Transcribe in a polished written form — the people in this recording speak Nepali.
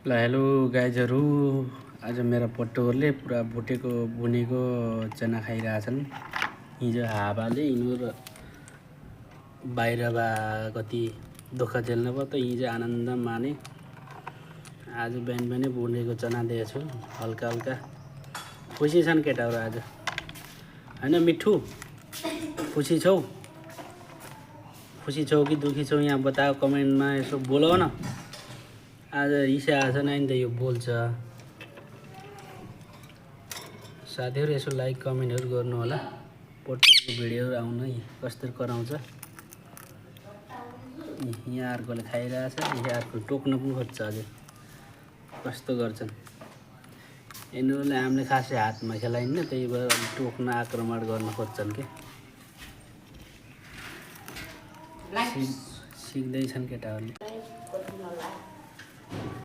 ल हेलो गाइजहरू, आज मेरा पट्टुहरूले पुरा भुटेको बुनेको चना खाइरहेछन्। हिजो हावाले यिनीहरू बाहिर कति दुःख झेल्नु भयो, त हिजो आनन्द माने। आज बिहान बिहानै बुनेको चना दिएछु, हल्का हल्का खुसी छन् केटाहरू आज, होइन मिठू? खुसी छौ? खुसी छौ कि दुखी छौ यहाँ बताओ, कमेन्टमा यसो बोलाउ न। आज रिसा आएछ नि त यो बोल्छ। साथीहरू यसो लाइक कमेन्टहरू गर्नु होला। पट्टुको भिडियोहरू आउनु कस्तो कराउँछ। यहाँ अर्कोले खाइरहेछ, यहाँ अर्को टोक्न पनि खोज्छ। अझै कस्तो गर्छन् यिनीहरूलाई। हामीले खासै हातमा खेलाइन्न, त्यही भएर टोक्न आक्रमण गर्न खोज्छन् के। सिक्दैछन् केटाहरूले।